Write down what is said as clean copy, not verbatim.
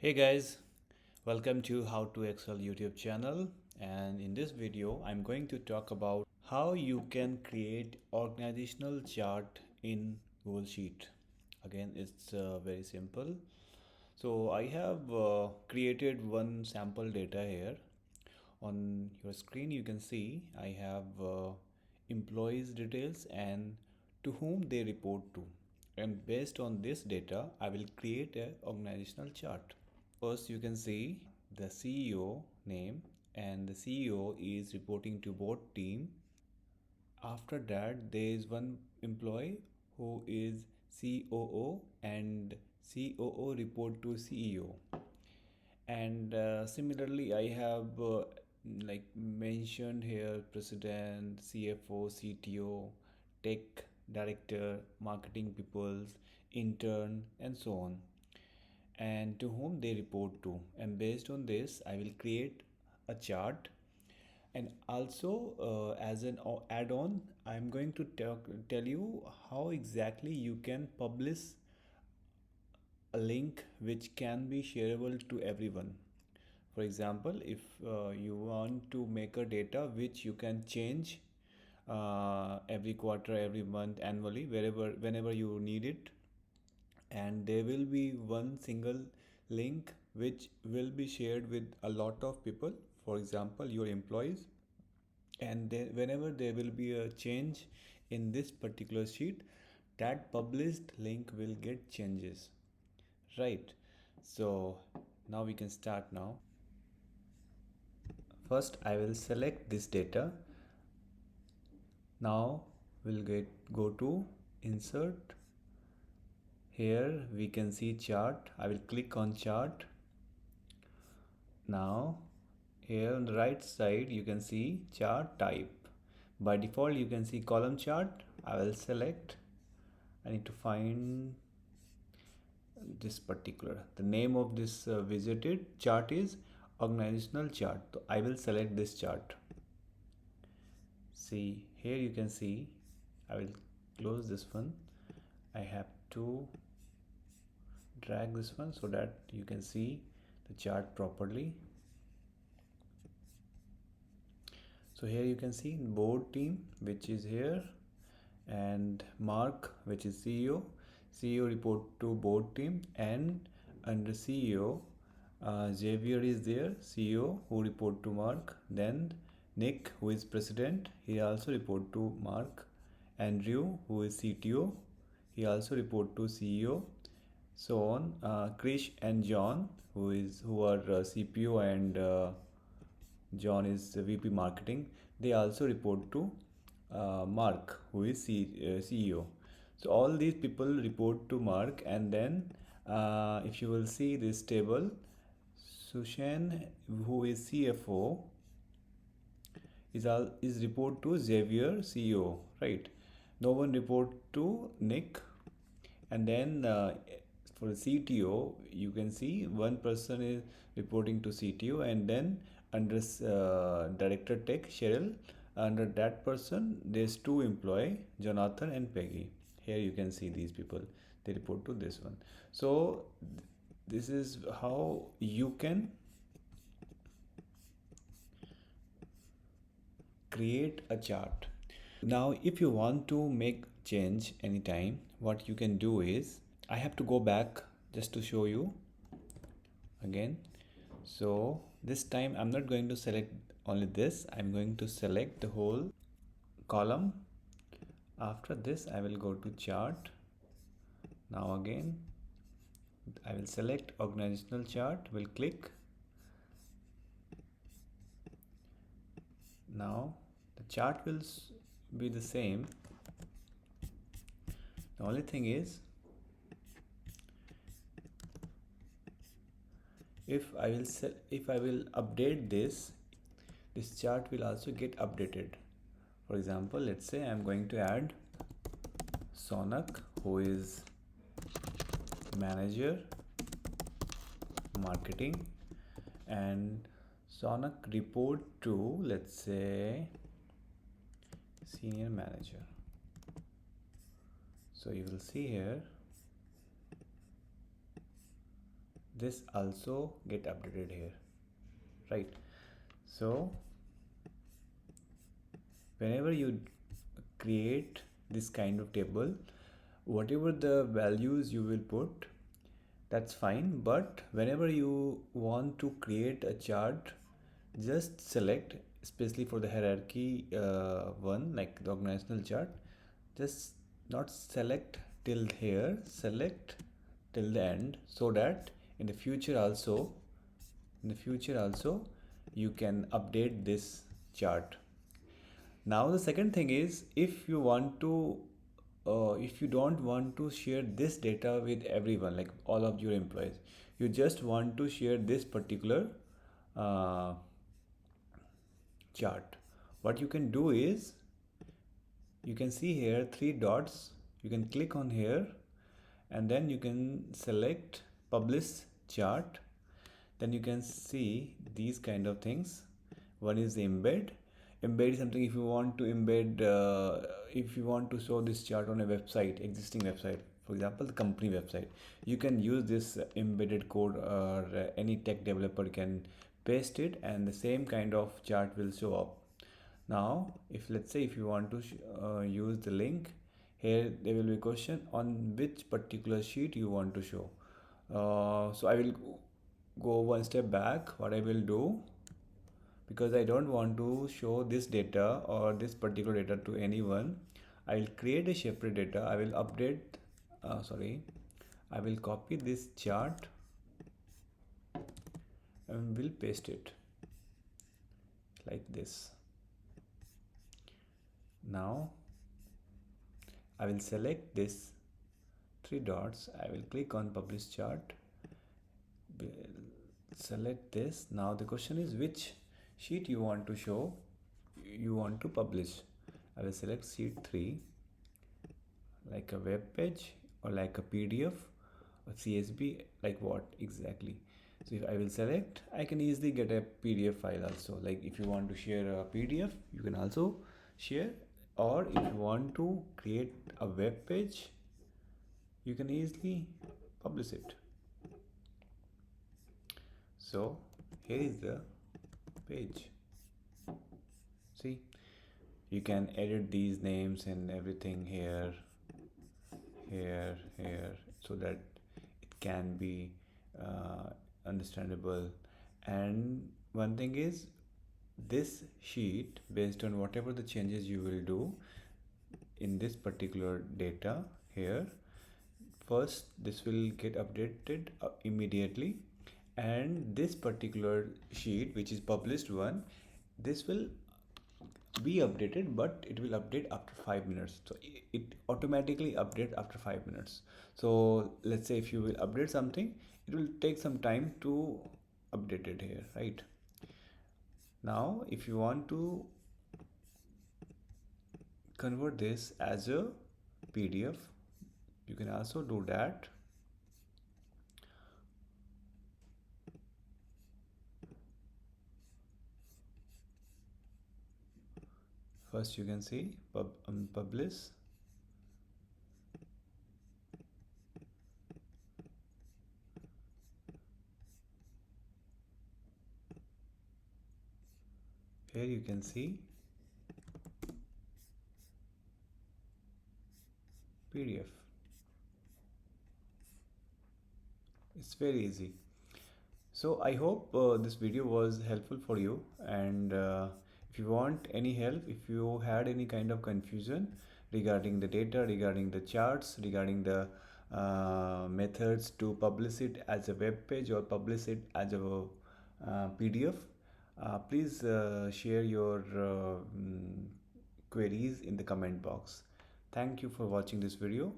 Hey guys, welcome to How to Excel YouTube channel, and in this video I'm going to talk about how you can create organizational chart in Google Sheet. Again, it's very simple. So I have created one sample data here. On your screen you can see I have employees details and to whom they report to, and based on this data I will create a organizational chart. First, you can see the CEO name, and the CEO is reporting to board team. After that, there is one employee who is COO, and COO report to CEO. And similarly, I have like mentioned here president, CFO, CTO, tech director, marketing peoples, intern, and so on, and to whom they report to, and based on this I will create a chart. And also as an add-on I'm going to tell you how exactly you can publish a link which can be shareable to everyone. For example, if you want to make a data which you can change every quarter, every month, annually, whenever you need it, and there will be one single link which will be shared with a lot of people, for example your employees, and whenever there will be a change in this particular sheet, that published link will get changes, right? So now we can start. Now first I will select this data. Now we'll go to insert. Here we can see chart. I will click on chart. Now here on the right side you can see chart type. By default you can see column chart. I will select. I need to find this particular, the name of this visited chart is organizational chart, so I will select this chart. See here you can see, I will close this one. I have to drag this one so that you can see the chart properly. So here you can see board team, which is here, and Mark, which is CEO. CEO report to board team, and under CEO Xavier is there, CEO, who report to Mark. Then Nick, who is president, he also report to Mark. Andrew, who is CTO, he also report to CEO. So on. Krish and John, who are CPO, and John is VP marketing, they also report to Mark, who is CEO. So all these people report to Mark, and then if you will see this table, Sushan, who is CFO, is report to Xavier, CEO, right? No one report to Nick. And then for CTO you can see one person is reporting to CTO, and then under director tech Cheryl, under that person there's two employee, Jonathan and Peggy. Here you can see these people, they report to this one. So this is how you can create a chart. Now if you want to make change anytime, what you can do is, I have to go back just to show you again. So this time I'm not going to select only this, I'm going to select the whole column. After this I will go to chart. Now again I will select organizational chart, will click. Now the chart will be the same. The only thing is, if I will update this chart will also get updated. For example, let's say I'm going to add Sonak, who is manager marketing, and Sonak report to, let's say, senior manager. So you will see here this also get updated here, right? So whenever you create this kind of table, whatever the values you will put, that's fine. But whenever you want to create a chart, just select, especially for the hierarchy one, like the organizational chart, just not select till here, select till the end, so that in the future also, you can update this chart. Now the second thing is, if you want to if you don't want to share this data with everyone, like all of your employees, you just want to share this particular uh, chart, what you can do is, you can see here three dots, you can click on here, and then you can select publish chart. Then you can see these kind of things. One is the embed is something, if you want to embed if you want to show this chart on a website, existing website, for example the company website, you can use this embedded code, or any tech developer can paste it and the same kind of chart will show up. Now if, let's say, if you want to use the link here, there will be a question on which particular sheet you want to show. So I will go one step back. What I will do, because I don't want to show this data or this particular data to anyone, I will create a separate data. I will update, I will copy this chart and will paste it like this. Now I will select this three dots, I will click on publish chart, select this. Now the question is which sheet you want to show, you want to publish. I will select sheet 3, like a web page or like a PDF or CSV, like what exactly. So if I will select, I can easily get a PDF file also. Like if you want to share a PDF, you can also share, or if you want to create a web page, you can easily publish it. So here is the page. See, you can edit these names and everything here, so that it can be understandable. And one thing is, this sheet, based on whatever the changes you will do in this particular data here, first this will get updated immediately, and this particular sheet, which is published one, this will be updated, but it will update after 5 minutes. So it automatically update after 5 minutes. So let's say if you will update something, it will take some time to update it here, right? Now if you want to convert this as a PDF, you can also do that. First you can see publish, here you can see PDF. It's very easy. So I hope this video was helpful for you, and if you want any help, if you had any kind of confusion regarding the data, regarding the charts, regarding the methods to publish it as a web page or publish it as a PDF, please share your queries in the comment box. Thank you for watching this video.